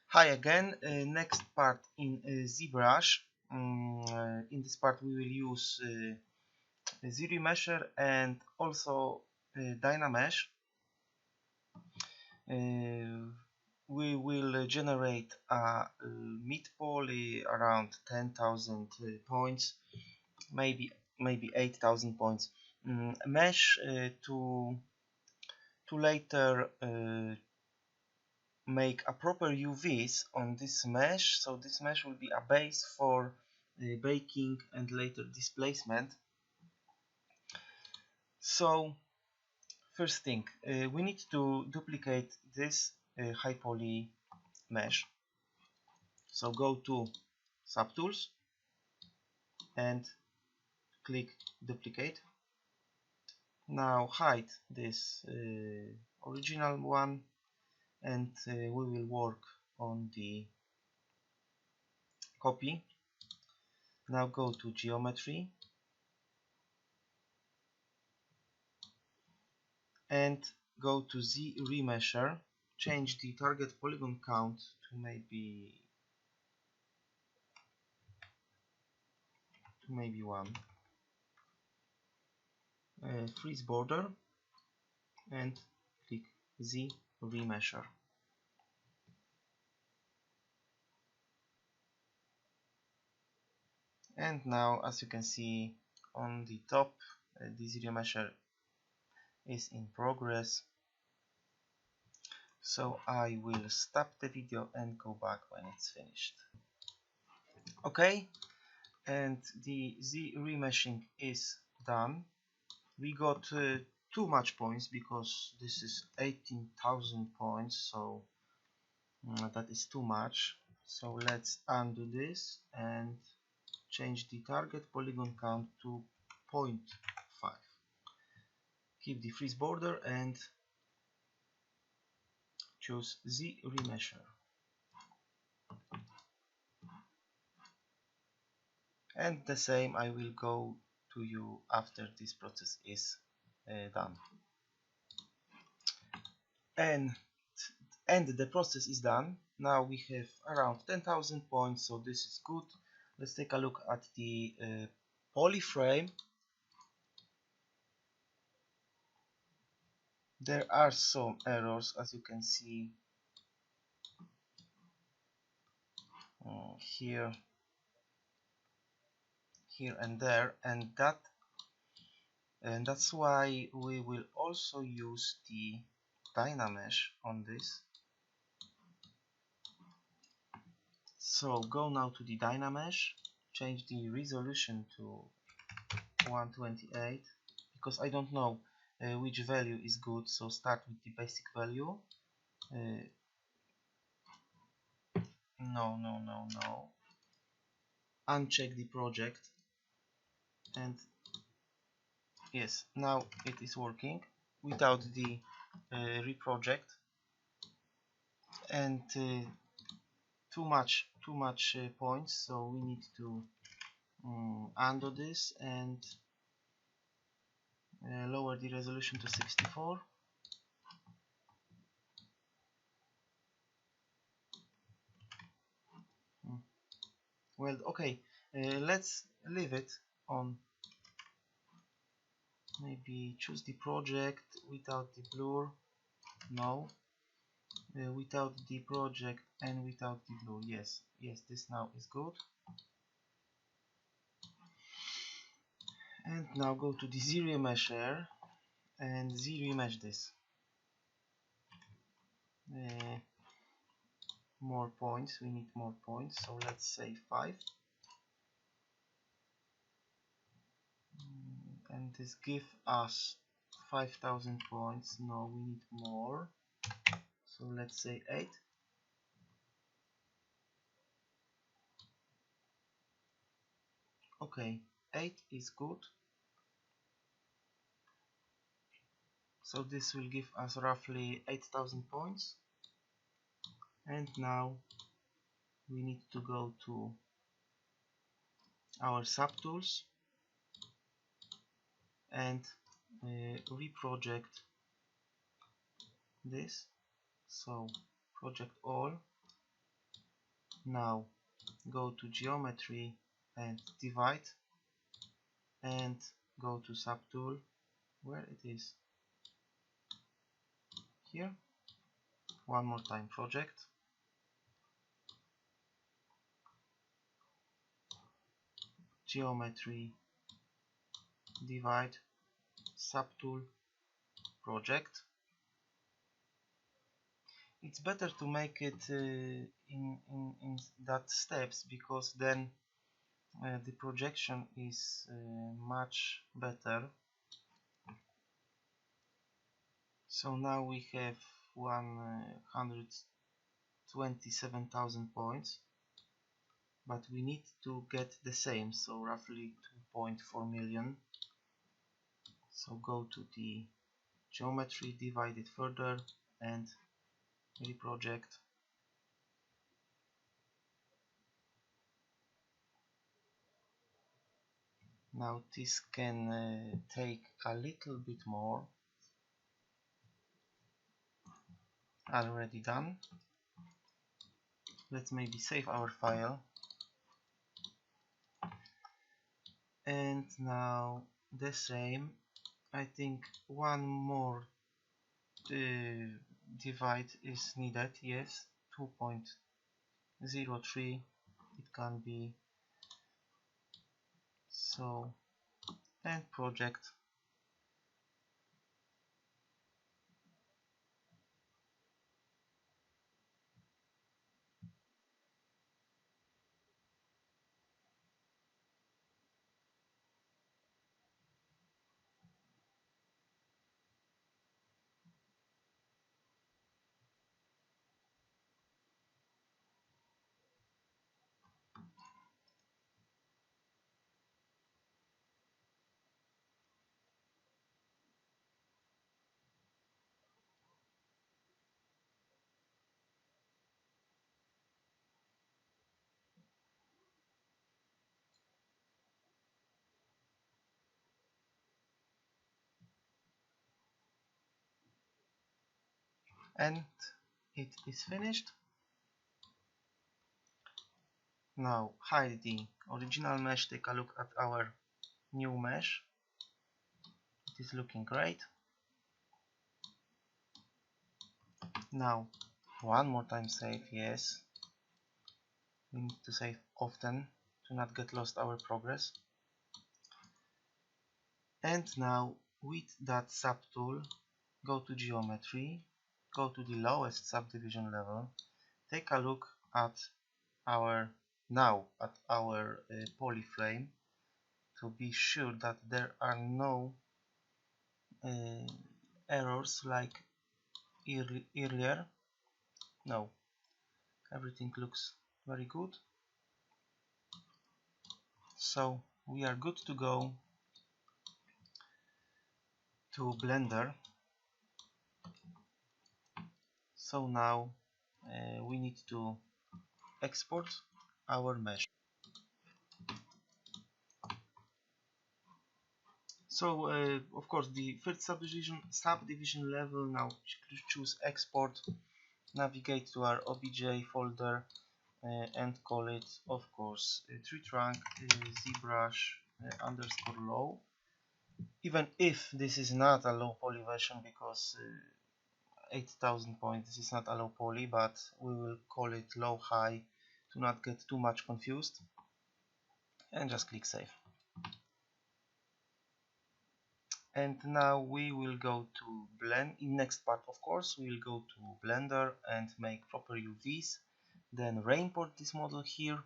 Hi again, next part in ZBrush. In this part we will use ZRemesher and also Dynamesh. We will generate a mid poly around 10,000 points, maybe 8,000 points. Mesh to later make a proper UVs on this mesh, so this mesh will be a base for baking and later displacement. So first thing, we need to duplicate this high poly mesh. So go to subtools and click duplicate. Now hide this original one, and we will work on the copy. Now go to geometry and go to ZRemesher. Change the target polygon count to maybe 1. Freeze border and click ZRemesher. And now, as you can see on the top, the ZRemesher is in progress. So I will stop the video and go back when it's finished. Okay, and the ZRemeshing is done. We got too much points because this is 18,000 points, so that is too much. So let's undo this and change the target polygon count to 0.5. Keep the freeze border and choose ZRemesher. And the same I will go to you after this process is done. And the process is done. Now we have around 10,000 points, so this is good. Let's take a look at the polyframe. There are some errors, as you can see here and there, and that's why we will also use the Dynamesh on this. So go now to the Dynamesh, change the resolution to 128, because I don't know which value is good, so start with the basic value. No. Uncheck the project, and yes, now it is working without the reproject. And too much points, so we need to undo this and lower the resolution to 64. Well, okay, let's leave it on. Maybe choose the project without the blur. No, without the project and without the blur. Yes, this now is good. And now go to the ZRemesher and ZRemesh this. More points, we need more points, so let's say 5. And this give us 5,000 points. No, we need more, so let's say 8. Okay, 8 is good. So this will give us roughly 8,000 points. And now we need to go to our subtools and reproject this. So project all Now go to geometry and divide, and go to subtool, where it is, here, one more time, project, geometry, divide, subtool, project. It's better to make it in that steps, because then the projection is much better. So now we have 127,000 points, but we need to get the same, so roughly 2.4 million. So go to the geometry, divide it further, and reproject. Now this can take a little bit more. Already done. Let's maybe save our file. And now the same. I think one more divide is needed. Yes, 2.03. It can be so. And project. And it is finished. Now hide the original mesh, take a look at our new mesh. It is looking great. Now one more time save, yes. We need to save often to not get lost our progress. And now with that subtool, go to geometry, go to the lowest subdivision level, take a look at our polyframe to be sure that there are no errors like earlier. No, everything looks very good. So we are good to go to Blender. So now we need to export our mesh. So of course the first subdivision level. Now choose export, navigate to our obj folder and call it, of course, tree trunk ZBrush underscore low. Even if this is not a low poly version, because 8,000 points, this is not a low poly, but we will call it low high to not get too much confused, and just click save. And now we will go to blend. In next part, of course, we will go to Blender and make proper UVs, then re-import this model here,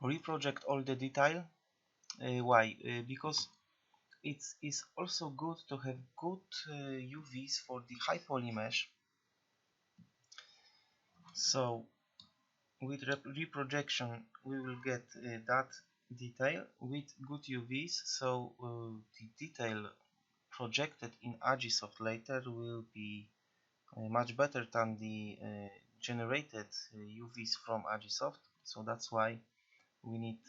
reproject all the detail. Why? Because it is also good to have good UVs for the high poly mesh. So with reprojection we will get that detail with good UVs, so the detail projected in Agisoft later will be much better than the generated UVs from Agisoft. So that's why we need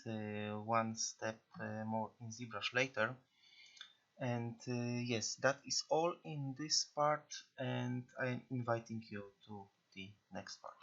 one step more in ZBrush later. And yes, that is all in this part, and I am inviting you to the next part.